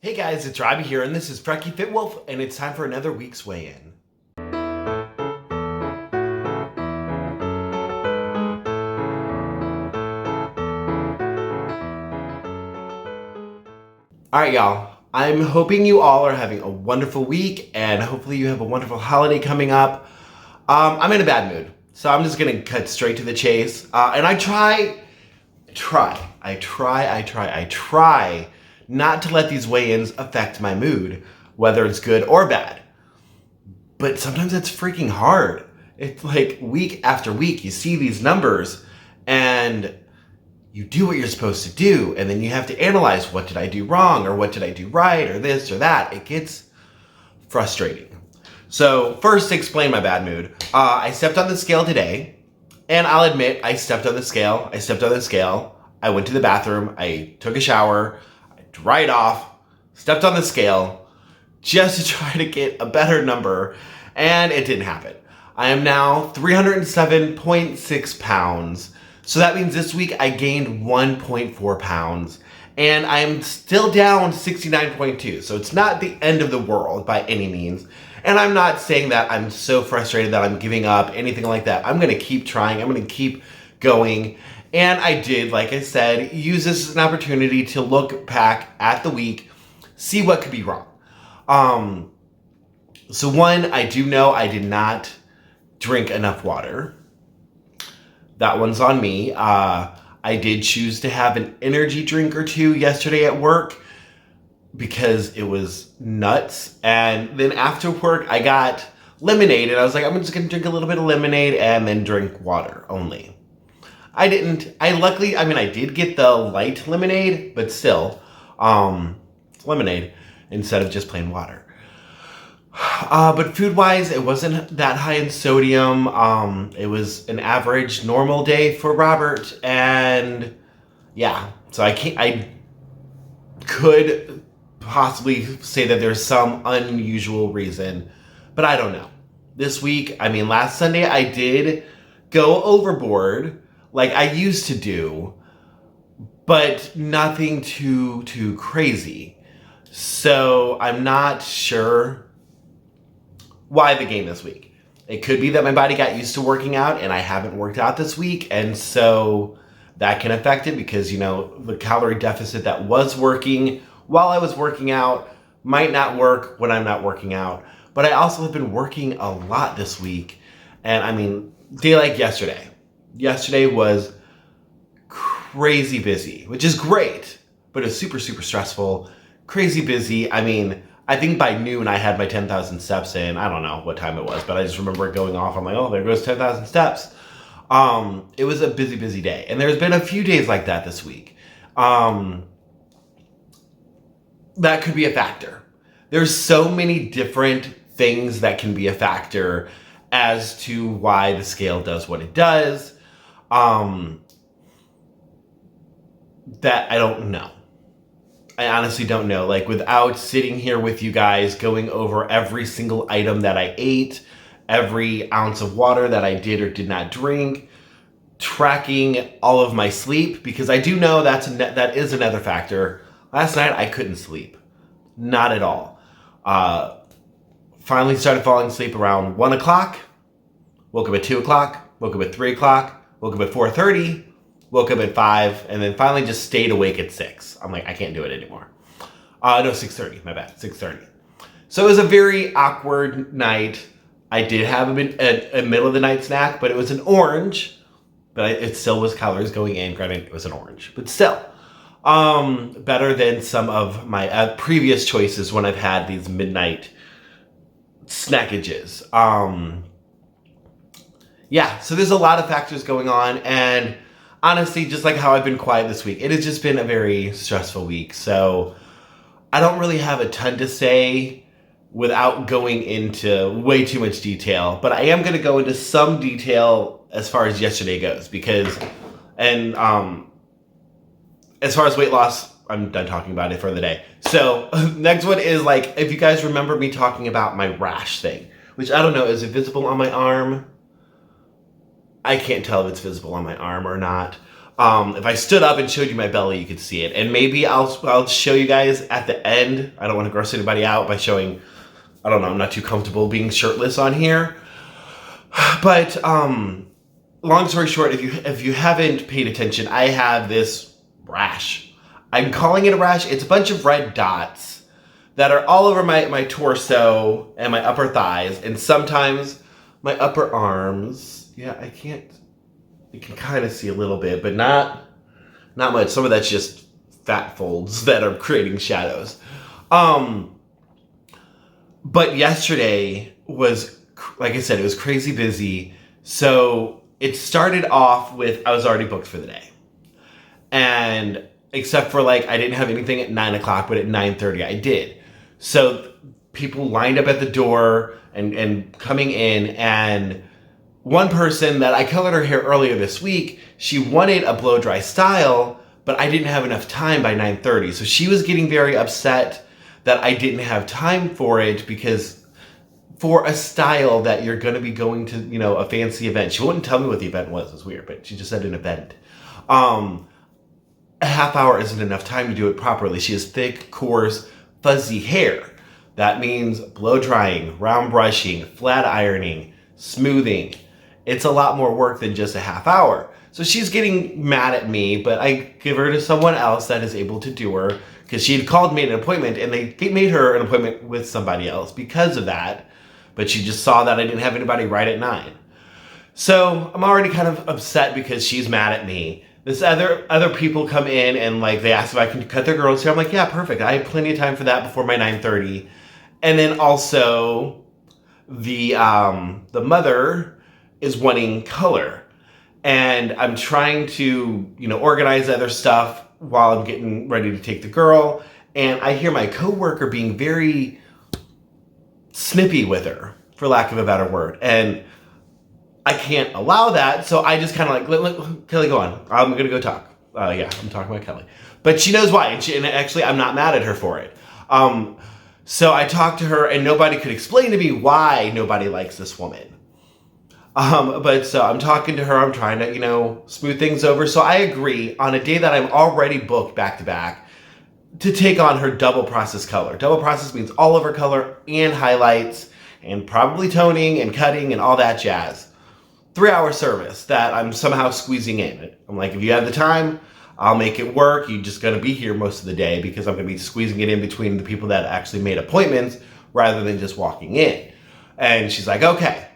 Hey guys, it's Robbie here, and this is FrekiFitWolf, and it's time for another week's weigh-in. Alright y'all, I'm hoping you all are having a wonderful week, and hopefully you have a wonderful holiday coming up. I'm in a bad mood, so I'm just gonna cut straight to the chase, and I try not to let these weigh-ins affect my mood, whether it's good or bad. But sometimes it's freaking hard. It's like week after week, you see these numbers and you do what you're supposed to do, and then you have to analyze, what did I do wrong, or what did I do right, or this or that. It gets frustrating. So first, to explain my bad mood, I stepped on the scale today, and I'll admit, I stepped on the scale, I went to the bathroom, I took a shower, I dried off, stepped on the scale, just to try to get a better number, and it didn't happen. I am now 307.6 pounds, so that means this week I gained 1.4 pounds, and I am still down 69.2, so it's not the end of the world by any means. And I'm not saying that I'm so frustrated that I'm giving up, anything like that. I'm gonna keep trying, I'm gonna keep going. And I did, like I said, use this as an opportunity to look back at the week, see what could be wrong. So one, I do know I did not drink enough water. That one's on me. I did choose to have an energy drink or two yesterday at work because it was nuts. And then after work, I got lemonade, and I was like, I'm just gonna drink a little bit of lemonade and then drink water only. I did get the light lemonade, but still, it's lemonade instead of just plain water. But food-wise, it wasn't that high in sodium. It was an average normal day for Robert, and yeah, so I could possibly say that there's some unusual reason, but I don't know. This week, last Sunday, I did go overboard like I used to do, but nothing too crazy. So I'm not sure why the gain this week. It could be that my body got used to working out and I haven't worked out this week, and so that can affect it because, the calorie deficit that was working while I was working out might not work when I'm not working out. But I also have been working a lot this week, and day like yesterday. Yesterday was crazy busy, which is great, but it's super stressful, crazy busy. I think by noon I had my 10,000 steps in. I don't know what time it was, but I just remember it going off. I'm like, oh, there goes 10,000 steps. It was a busy day. And there's been a few days like that this week. That could be a factor. There's so many different things that can be a factor as to why the scale does what it does. That I don't know. I honestly don't know. Like, without sitting here with you guys, going over every single item that I ate, every ounce of water that I did or did not drink, tracking all of my sleep, because I do know that is another factor. Last night, I couldn't sleep. Not at all. Finally started falling asleep around 1 o'clock, woke up at 2 o'clock, woke up at 3 o'clock, woke up at 4:30, woke up at 5, and then finally just stayed awake at 6. I'm like, I can't do it anymore. No, 6:30, my bad, 6:30. So it was a very awkward night. I did have a middle of the night snack, but it was an orange, but it still was calories going in. Granted, it was an orange, but still. Better than some of my previous choices when I've had these midnight snackages. Yeah, so there's a lot of factors going on, and honestly, just like how I've been quiet this week, it has just been a very stressful week. So I don't really have a ton to say without going into way too much detail, but I am going to go into some detail as far as yesterday goes, as far as weight loss, I'm done talking about it for the day. So next one is, if you guys remember me talking about my rash thing, which I don't know, is it visible on my arm? I can't tell if it's visible on my arm or not. If I stood up and showed you my belly, you could see it. And maybe I'll show you guys at the end. I don't want to gross anybody out by showing, I don't know, I'm not too comfortable being shirtless on here. But long story short, if you haven't paid attention, I have this rash. I'm calling it a rash. It's a bunch of red dots that are all over my torso and my upper thighs, and sometimes my upper arms. Yeah, you can kind of see a little bit, but not much. Some of that's just fat folds that are creating shadows. But yesterday was, like I said, it was crazy busy. So it started off with, I was already booked for the day. And except for I didn't have anything at 9 o'clock, but at 9:30 I did. So people lined up at the door and coming in, and one person that I colored her hair earlier this week, she wanted a blow dry style, but I didn't have enough time by 9:30. So she was getting very upset that I didn't have time for it, because for a style that you're going to be going to, a fancy event. She wouldn't tell me what the event was. It was weird, but she just said an event. A half hour isn't enough time to do it properly. She has thick, coarse, fuzzy hair. That means blow drying, round brushing, flat ironing, smoothing. It's a lot more work than just a half hour. So she's getting mad at me, but I give her to someone else that is able to do her, because she had called me an appointment, and they made her an appointment with somebody else because of that. But she just saw that I didn't have anybody right at 9. So I'm already kind of upset because she's mad at me. This other people come in and they ask if I can cut their girls' hair. I'm like, yeah, perfect. I have plenty of time for that before my 9:30. And then also the mother is wanting color. And I'm trying to, organize other stuff while I'm getting ready to take the girl. And I hear my coworker being very snippy with her, for lack of a better word. And I can't allow that, so I just kind of let Kelly go on. I'm going to go talk. Yeah, I'm talking about Kelly. But she knows why, and actually I'm not mad at her for it. So I talked to her, and nobody could explain to me why nobody likes this woman. But so I'm talking to her, I'm trying to, smooth things over. So I agree on a day that I'm already booked back to back to take on her double process color. Double process means all over color and highlights and probably toning and cutting and all that jazz. 3-hour service that I'm somehow squeezing in. I'm like, if you have the time, I'll make it work. You're just going to be here most of the day, because I'm going to be squeezing it in between the people that actually made appointments rather than just walking in. And she's like, okay.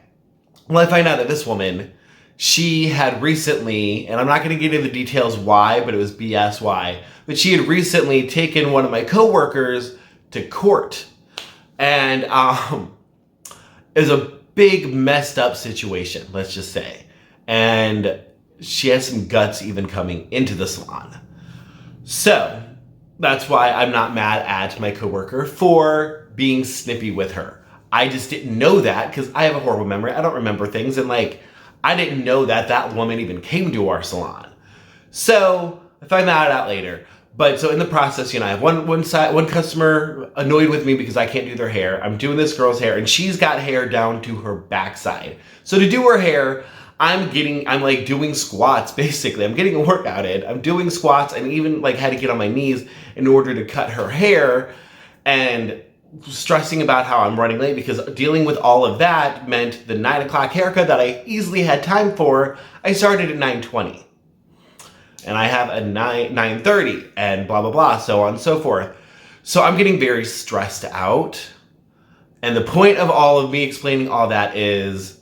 Well, I find out that this woman, she had recently, and I'm not going to get into the details why, but it was BS why, but she had recently taken one of my coworkers to court. And it was a big messed up situation, let's just say. And she has some guts even coming into the salon. So that's why I'm not mad at my coworker for being snippy with her. I just didn't know that, because I have a horrible memory. I don't remember things, and I didn't know that woman even came to our salon. So I find that out later. But so in the process, I have one customer annoyed with me because I can't do their hair. I'm doing this girl's hair, and she's got hair down to her backside. So to do her hair, I'm doing squats, basically. I'm getting a workout in. I'm doing squats, and even had to get on my knees in order to cut her hair, and stressing about how I'm running late, because dealing with all of that meant the 9 o'clock haircut that I easily had time for, I started at 9:20. And I have a 9:30 and blah, blah, blah, so on and so forth. So I'm getting very stressed out. And the point of all of me explaining all that is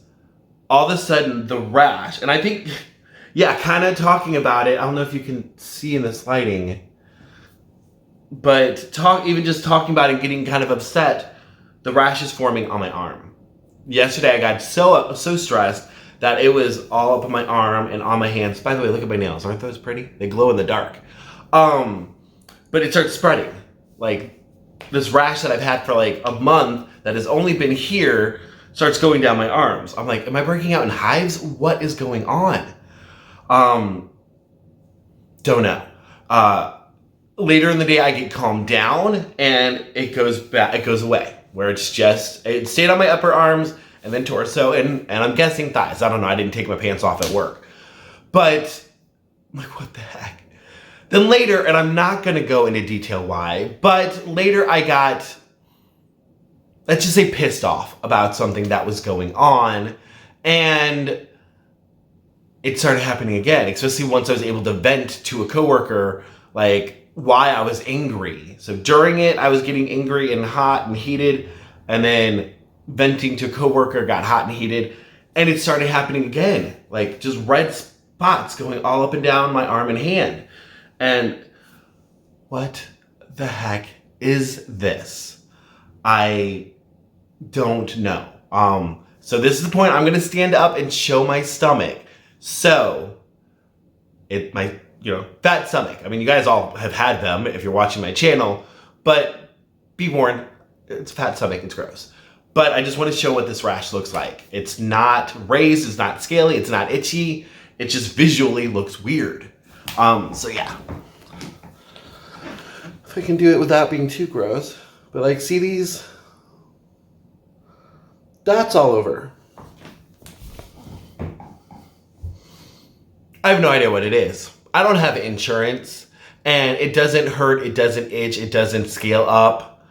all of a sudden the rash, and I think, yeah, kind of talking about it, I don't know if you can see in this lighting, but even just talking about it, getting kind of upset, the rash is forming on my arm. Yesterday I got so stressed that it was all up on my arm and on my hands. By the way, look at my nails. Aren't those pretty? They glow in the dark. But it starts spreading. This rash that I've had for a month that has only been here starts going down my arms. I'm like, am I breaking out in hives? What is going on? Don't know. Later in the day, I get calmed down, and it goes away. Where it stayed on my upper arms, and then torso, and I'm guessing thighs. I don't know. I didn't take my pants off at work. But I'm like, what the heck? Then later, and I'm not going to go into detail why, but later I got, let's just say, pissed off about something that was going on. And it started happening again, especially once I was able to vent to a coworker, like, why I was angry. So during it, I was getting angry and hot and heated, and then venting to a coworker got hot and heated, and it started happening again, like just red spots going all up and down my arm and hand. And what the heck is this? I don't know. So this is the point. I'm gonna stand up and show my stomach. So fat stomach. I mean, you guys all have had them if you're watching my channel, but be warned, it's fat stomach, it's gross. But I just want to show what this rash looks like. It's not raised, it's not scaly, it's not itchy. It just visually looks weird. So yeah. If I can do it without being too gross. But like, see these dots all over? I have no idea what it is. I don't have insurance, and it doesn't hurt, it doesn't itch, it doesn't scale up.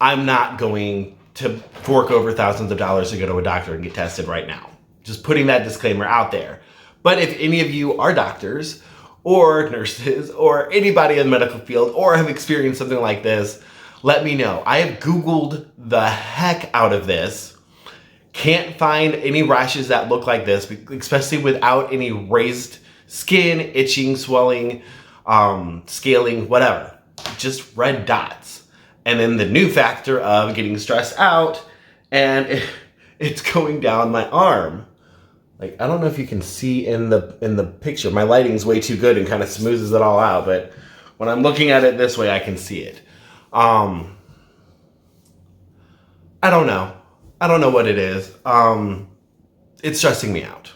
I'm not going to fork over thousands of dollars to go to a doctor and get tested right now. Just putting that disclaimer out there. But if any of you are doctors or nurses or anybody in the medical field or have experienced something like this, let me know. I have Googled the heck out of this. Can't find any rashes that look like this, especially without any raised skin, itching, swelling, scaling, whatever. Just red dots. And then the new factor of getting stressed out, and it's going down my arm. Like, I don't know if you can see in the picture. My lighting's way too good and kind of smooths it all out, but when I'm looking at it this way, I can see it. I don't know. I don't know what it is. It's stressing me out,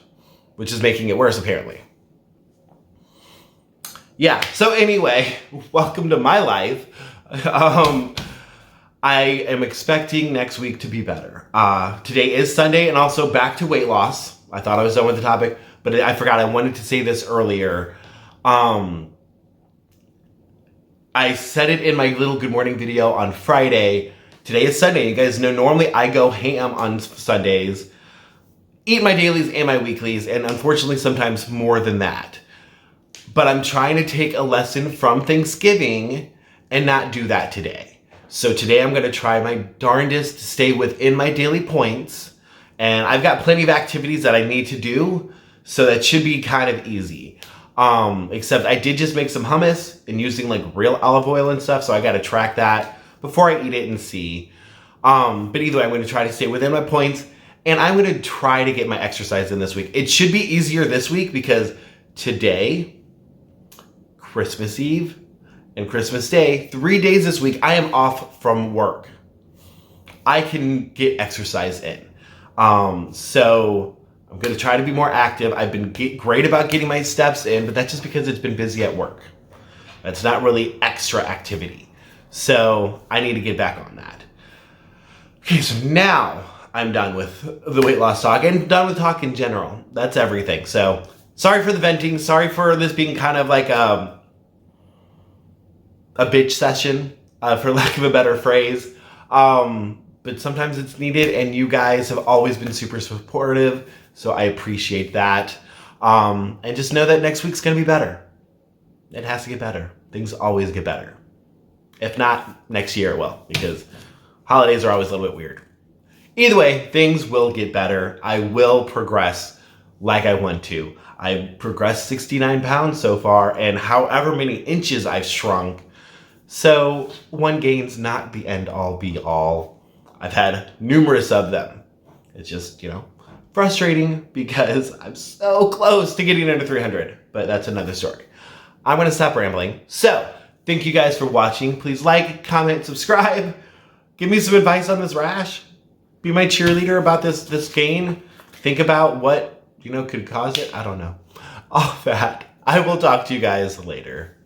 which is making it worse, apparently. Yeah, so anyway, welcome to my life. I am expecting next week to be better. Today is Sunday, and also back to weight loss. I thought I was done with the topic, but I forgot I wanted to say this earlier. I said it in my little good morning video on Friday. Today is Sunday. You guys know normally I go ham on Sundays, eat my dailies and my weeklies, and unfortunately sometimes more than that. But I'm trying to take a lesson from Thanksgiving and not do that today. So today I'm going to try my darndest to stay within my daily points. And I've got plenty of activities that I need to do, so that should be kind of easy. Except I did just make some hummus and using like real olive oil and stuff, so I got to track that before I eat it and see. But either way, I'm going to try to stay within my points, and I'm going to try to get my exercise in this week. It should be easier this week because today, Christmas Eve, and Christmas Day, 3 days this week, I am off from work. I can get exercise in. So I'm going to try to be more active. I've been great about getting my steps in, but that's just because it's been busy at work. That's not really extra activity. So I need to get back on that. Okay, so now I'm done with the weight loss talk and done with talk in general. That's everything. So sorry for the venting. Sorry for this being kind of like a bitch session, for lack of a better phrase. But sometimes it's needed, and you guys have always been super supportive, so I appreciate that. And just know that next week's gonna be better. It has to get better. Things always get better. If not, next year it will, because holidays are always a little bit weird. Either way, things will get better. I will progress like I want to. I've progressed 69 pounds so far, and however many inches I've shrunk. So one gain's not the end all be all. I've had numerous of them. It's just, frustrating because I'm so close to getting under 300, but that's another story. I'm going to stop rambling. So thank you guys for watching. Please like, comment, subscribe. Give me some advice on this rash. Be my cheerleader about this gain. Think about what, could cause it. I don't know. All that. I will talk to you guys later.